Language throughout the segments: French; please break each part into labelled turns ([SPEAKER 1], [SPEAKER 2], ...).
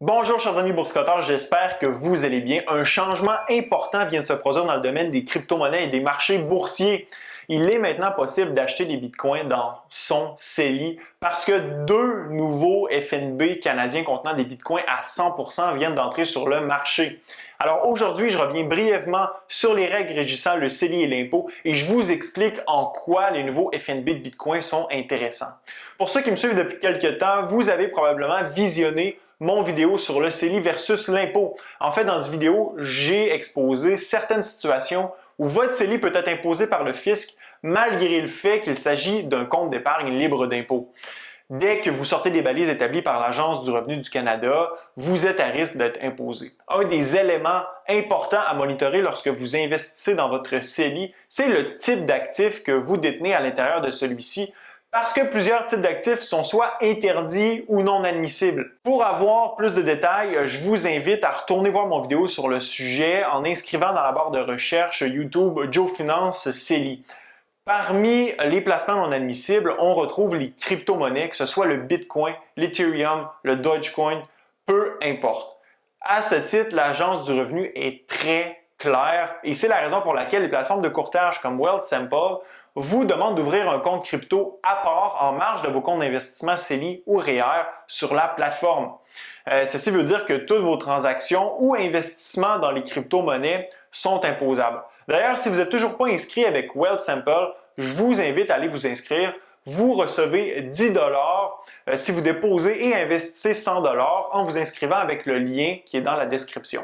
[SPEAKER 1] Bonjour chers amis boursicotteurs, j'espère que vous allez bien. Un changement important vient de se produire dans le domaine des crypto-monnaies et des marchés boursiers. Il est maintenant possible d'acheter des bitcoins dans son CELI parce que deux nouveaux FNB canadiens contenant des bitcoins à 100% viennent d'entrer sur le marché. Alors aujourd'hui, je reviens brièvement sur les règles régissant le CELI et l'impôt et je vous explique en quoi les nouveaux FNB de bitcoin sont intéressants. Pour ceux qui me suivent depuis quelques temps, vous avez probablement visionné mon vidéo sur le CELI versus l'impôt. En fait, dans cette vidéo, j'ai exposé certaines situations où votre CELI peut être imposé par le fisc malgré le fait qu'il s'agit d'un compte d'épargne libre d'impôt. Dès que vous sortez des balises établies par l'Agence du revenu du Canada, vous êtes à risque d'être imposé. Un des éléments importants à monitorer lorsque vous investissez dans votre CELI, c'est le type d'actif que vous détenez à l'intérieur de celui-ci, parce que plusieurs types d'actifs sont soit interdits ou non admissibles. Pour avoir plus de détails, je vous invite à retourner voir mon vidéo sur le sujet en inscrivant dans la barre de recherche YouTube Joe Finance CELI. Parmi les placements non admissibles, on retrouve les crypto-monnaies, que ce soit le Bitcoin, l'Ethereum, le Dogecoin, peu importe. À ce titre, l'Agence du revenu est très claire et c'est la raison pour laquelle les plateformes de courtage comme Wealthsimple vous demandent d'ouvrir un compte crypto à part en marge de vos comptes d'investissement CELI ou REER sur la plateforme. Ceci veut dire que toutes vos transactions ou investissements dans les crypto-monnaies sont imposables. D'ailleurs, si vous n'êtes toujours pas inscrit avec Wealthsimple, je vous invite à aller vous inscrire. Vous recevez 10 si vous déposez et investissez 100 en vous inscrivant avec le lien qui est dans la description.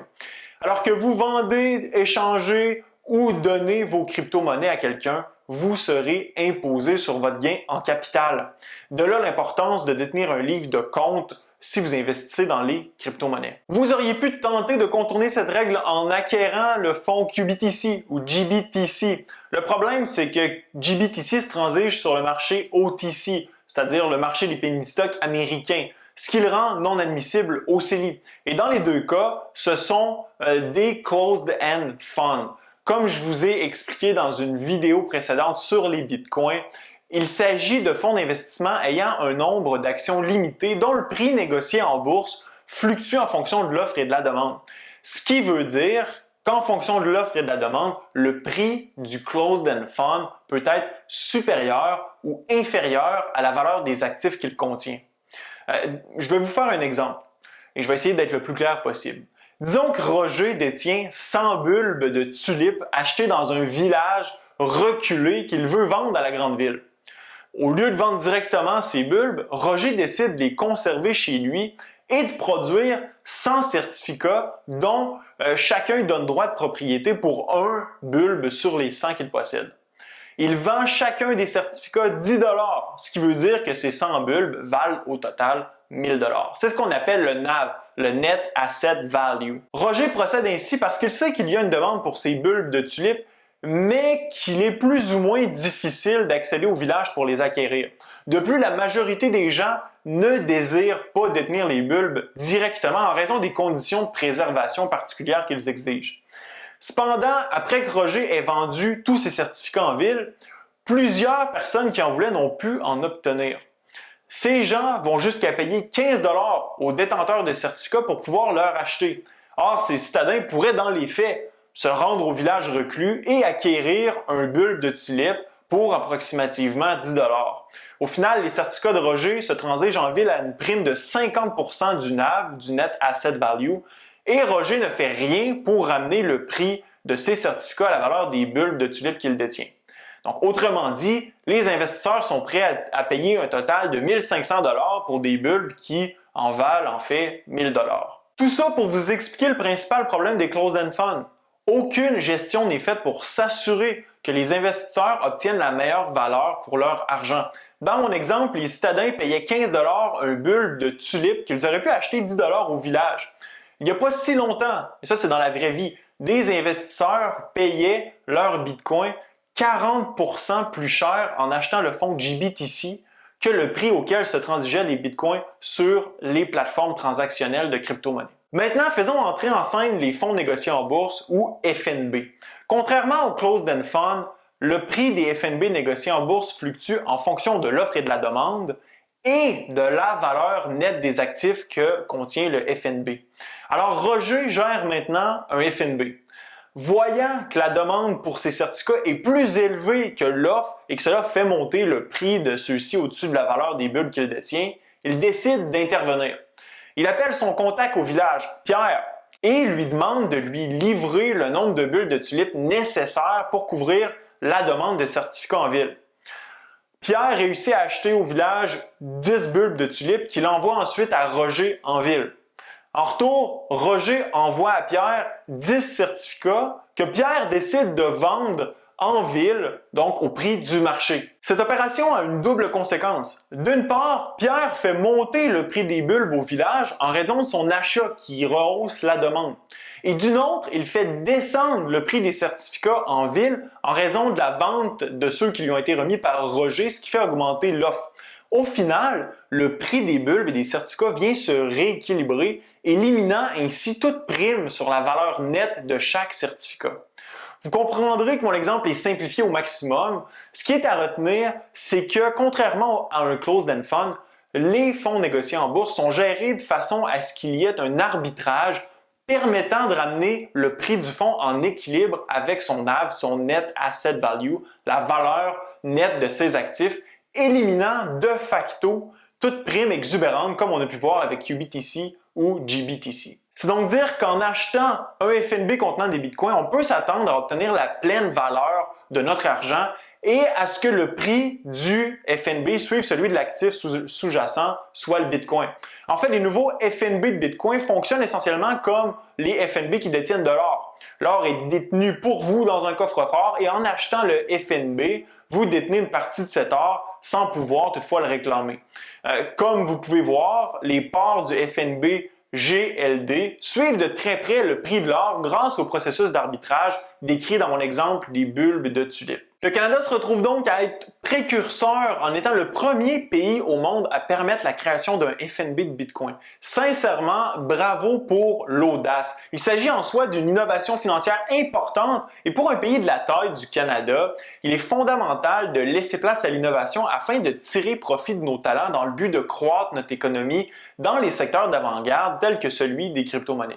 [SPEAKER 1] Alors que vous vendez, échangez ou donnez vos crypto-monnaies à quelqu'un, vous serez imposé sur votre gain en capital. De là l'importance de détenir un livre de compte si vous investissez dans les crypto-monnaies. Vous auriez pu tenter de contourner cette règle en acquérant le fonds QBTC ou GBTC. Le problème, c'est que GBTC se transige sur le marché OTC, c'est-à-dire le marché des penny stocks américains, ce qui le rend non admissible au CELI. Et dans les deux cas, ce sont des closed-end funds. Comme je vous ai expliqué dans une vidéo précédente sur les bitcoins, il s'agit de fonds d'investissement ayant un nombre d'actions limité dont le prix négocié en bourse fluctue en fonction de l'offre et de la demande. Ce qui veut dire qu'en fonction de l'offre et de la demande, le prix du closed-end fund peut être supérieur ou inférieur à la valeur des actifs qu'il contient. Je vais vous faire un exemple et je vais essayer d'être le plus clair possible. Disons que Roger détient 100 bulbes de tulipes achetés dans un village reculé qu'il veut vendre à la grande ville. Au lieu de vendre directement ces bulbes, Roger décide de les conserver chez lui et de produire 100 certificats dont chacun donne droit de propriété pour un bulbe sur les 100 qu'il possède. Il vend chacun des certificats 10 $, ce qui veut dire que ces 100 bulbes valent au total 1000 $. C'est ce qu'on appelle le NAV, le Net Asset Value. Roger procède ainsi parce qu'il sait qu'il y a une demande pour ces bulbes de tulipes, mais qu'il est plus ou moins difficile d'accéder au village pour les acquérir. De plus, la majorité des gens ne désirent pas détenir les bulbes directement en raison des conditions de préservation particulières qu'ils exigent. Cependant, après que Roger ait vendu tous ses certificats en ville, plusieurs personnes qui en voulaient n'ont pu en obtenir. Ces gens vont jusqu'à payer 15 $ aux détenteurs de certificats pour pouvoir leur acheter. Or, ces citadins pourraient, dans les faits, se rendre au village reclus et acquérir un bulbe de tulipe pour approximativement 10 $. Au final, les certificats de Roger se transigent en ville à une prime de 50% du NAV, du Net Asset Value, et Roger ne fait rien pour ramener le prix de ses certificats à la valeur des bulbes de tulipes qu'il détient. Donc, autrement dit, les investisseurs sont prêts à payer un total de 1500 $ pour des bulbes qui en valent en fait 1000 $. Tout ça pour vous expliquer le principal problème des closed-end funds. Aucune gestion n'est faite pour s'assurer que les investisseurs obtiennent la meilleure valeur pour leur argent. Dans mon exemple, les citadins payaient 15 $ un bulbe de tulipes qu'ils auraient pu acheter 10 $ au village. Il n'y a pas si longtemps, et ça c'est dans la vraie vie, des investisseurs payaient leur bitcoin 40% plus cher en achetant le fonds GBTC que le prix auquel se transigeaient les bitcoins sur les plateformes transactionnelles de crypto-monnaies. Maintenant, faisons entrer en scène les fonds négociés en bourse ou FNB. Contrairement aux closed-end funds, le prix des FNB négociés en bourse fluctue en fonction de l'offre et de la demande et de la valeur nette des actifs que contient le FNB. Alors, Roger gère maintenant un FNB. Voyant que la demande pour ces certificats est plus élevée que l'offre et que cela fait monter le prix de ceux-ci au-dessus de la valeur des bulbes qu'il détient, il décide d'intervenir. Il appelle son contact au village, Pierre, et lui demande de lui livrer le nombre de bulbes de tulipes nécessaires pour couvrir la demande de certificats en ville. Pierre réussit à acheter au village 10 bulbes de tulipes qu'il envoie ensuite à Roger en ville. En retour, Roger envoie à Pierre 10 certificats que Pierre décide de vendre en ville, donc au prix du marché. Cette opération a une double conséquence. D'une part, Pierre fait monter le prix des bulbes au village en raison de son achat qui rehausse la demande. Et d'une autre, il fait descendre le prix des certificats en ville en raison de la vente de ceux qui lui ont été remis par Roger, ce qui fait augmenter l'offre. Au final, le prix des bulbes et des certificats vient se rééquilibrer, éliminant ainsi toute prime sur la valeur nette de chaque certificat. Vous comprendrez que mon exemple est simplifié au maximum. Ce qui est à retenir, c'est que contrairement à un closed-end fund, les fonds négociés en bourse sont gérés de façon à ce qu'il y ait un arbitrage permettant de ramener le prix du fonds en équilibre avec son NAV, son Net Asset Value, la valeur nette de ses actifs, éliminant de facto toute prime exubérante comme on a pu voir avec UBTC ou GBTC. C'est donc dire qu'en achetant un FNB contenant des bitcoins, on peut s'attendre à obtenir la pleine valeur de notre argent et à ce que le prix du FNB suive celui de l'actif sous-jacent, soit le bitcoin. En fait, les nouveaux FNB de bitcoin fonctionnent essentiellement comme les FNB qui détiennent de l'or. L'or est détenu pour vous dans un coffre-fort et en achetant le FNB, vous détenez une partie de cet or sans pouvoir toutefois le réclamer. Comme vous pouvez voir, les parts du FNB GLD suivent de très près le prix de l'or grâce au processus d'arbitrage décrit dans mon exemple des bulbes de tulipes. Le Canada se retrouve donc à être précurseur en étant le premier pays au monde à permettre la création d'un FNB de Bitcoin. Sincèrement, bravo pour l'audace. Il s'agit en soi d'une innovation financière importante et pour un pays de la taille du Canada, il est fondamental de laisser place à l'innovation afin de tirer profit de nos talents dans le but de croître notre économie dans les secteurs d'avant-garde tels que celui des crypto-monnaies.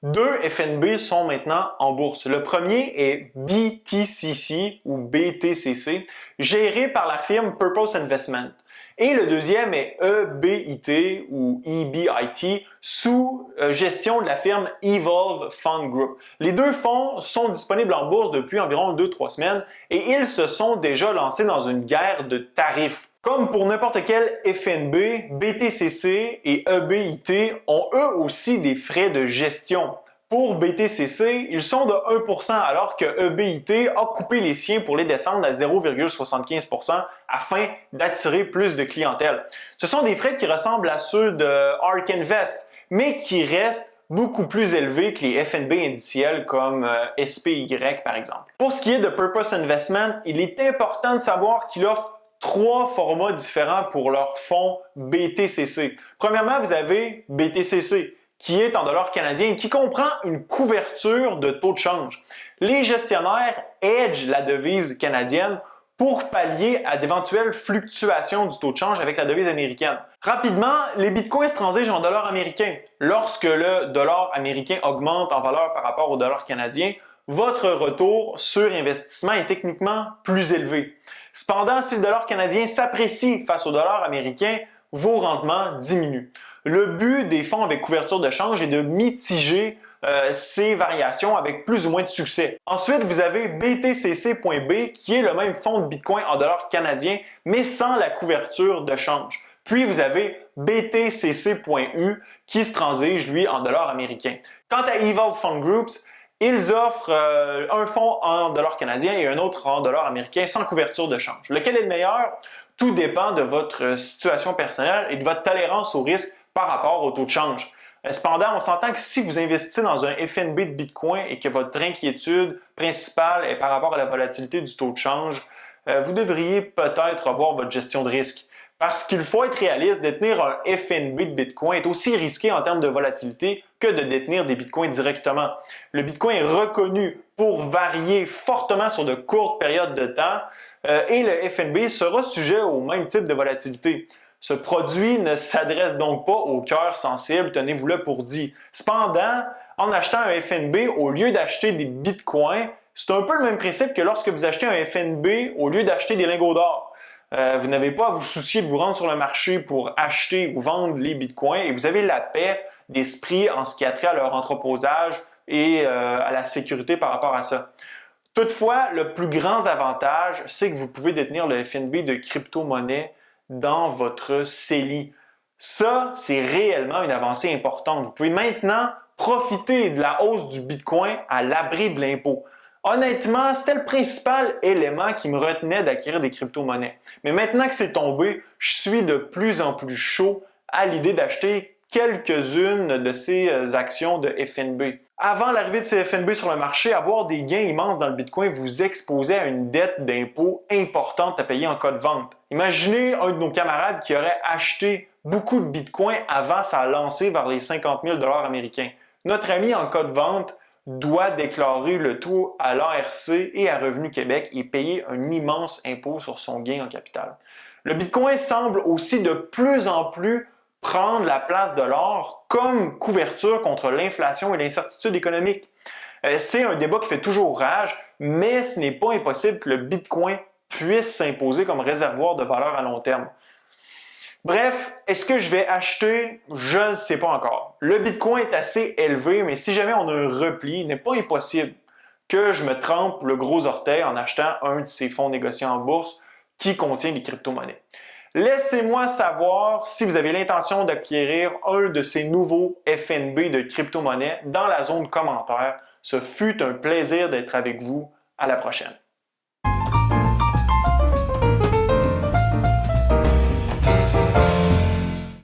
[SPEAKER 1] Deux FNB sont maintenant en bourse. Le premier est BTCC ou BTCC, géré par la firme Purpose Investment. Et le deuxième est EBIT ou EBIT, sous gestion de la firme Evolve Fund Group. Les deux fonds sont disponibles en bourse depuis environ 2-3 semaines et ils se sont déjà lancés dans une guerre de tarifs. Comme pour n'importe quel FNB, BTCC et EBIT ont eux aussi des frais de gestion. Pour BTCC, ils sont de 1% alors que EBIT a coupé les siens pour les descendre à 0,75% afin d'attirer plus de clientèle. Ce sont des frais qui ressemblent à ceux de ARK Invest, mais qui restent beaucoup plus élevés que les FNB indiciels comme SPY par exemple. Pour ce qui est de Purpose Investment, il est important de savoir qu'il offre 3 formats différents pour leur fonds BTCC. Premièrement, vous avez BTCC, qui est en dollars canadiens et qui comprend une couverture de taux de change. Les gestionnaires hedgent la devise canadienne pour pallier à d'éventuelles fluctuations du taux de change avec la devise américaine. Rapidement, les bitcoins se transigent en dollars américains. Lorsque le dollar américain augmente en valeur par rapport au dollar canadien, votre retour sur investissement est techniquement plus élevé. Cependant, si le dollar canadien s'apprécie face au dollar américain, vos rendements diminuent. Le but des fonds avec couverture de change est de mitiger ces variations avec plus ou moins de succès. Ensuite, vous avez BTCC.B qui est le même fonds de Bitcoin en dollars canadiens, mais sans la couverture de change. Puis vous avez BTCC.U qui se transige, lui, en dollars américains. Quant à Evolve Fund Groups, ils offrent un fonds en dollars canadiens et un autre en dollars américains sans couverture de change. Lequel est le meilleur? Tout dépend de votre situation personnelle et de votre tolérance au risque par rapport au taux de change. Cependant, on s'entend que si vous investissez dans un FNB de Bitcoin et que votre inquiétude principale est par rapport à la volatilité du taux de change, vous devriez peut-être revoir votre gestion de risque. Parce qu'il faut être réaliste, détenir un FNB de Bitcoin est aussi risqué en termes de volatilité que de détenir des Bitcoins directement. Le Bitcoin est reconnu pour varier fortement sur de courtes périodes de temps et le FNB sera sujet au même type de volatilité. Ce produit ne s'adresse donc pas au cœur sensible, tenez-vous-le pour dit. Cependant, en achetant un FNB, au lieu d'acheter des bitcoins, c'est un peu le même principe que lorsque vous achetez un FNB au lieu d'acheter des lingots d'or. Vous n'avez pas à vous soucier de vous rendre sur le marché pour acheter ou vendre les bitcoins et vous avez la paix d'esprit en ce qui a trait à leur entreposage et à la sécurité par rapport à ça. Toutefois, le plus grand avantage, c'est que vous pouvez détenir le FNB de crypto-monnaie dans votre CELI. Ça, c'est réellement une avancée importante. Vous pouvez maintenant profiter de la hausse du Bitcoin à l'abri de l'impôt. Honnêtement, c'était le principal élément qui me retenait d'acquérir des crypto-monnaies. Mais maintenant que c'est tombé, je suis de plus en plus chaud à l'idée d'acheter quelques-unes de ces actions de FNB. Avant l'arrivée de ces FNB sur le marché, avoir des gains immenses dans le Bitcoin vous exposait à une dette d'impôt importante à payer en cas de vente. Imaginez un de nos camarades qui aurait acheté beaucoup de Bitcoin avant sa lancée vers les 50 000 $ américains. Notre ami, en cas de vente, doit déclarer le tout à l'ARC et à Revenu Québec et payer un immense impôt sur son gain en capital. Le Bitcoin semble aussi de plus en plus prendre la place de l'or comme couverture contre l'inflation et l'incertitude économique. C'est un débat qui fait toujours rage, mais ce n'est pas impossible que le Bitcoin puisse s'imposer comme réservoir de valeur à long terme. Bref, est-ce que je vais acheter? Je ne sais pas encore. Le Bitcoin est assez élevé, mais si jamais on a un repli, il n'est pas impossible que je me trempe le gros orteil en achetant un de ces fonds négociés en bourse qui contient des crypto-monnaies. Laissez-moi savoir si vous avez l'intention d'acquérir un de ces nouveaux FNB de crypto-monnaies dans la zone commentaire. Ce fut un plaisir d'être avec vous. À la prochaine.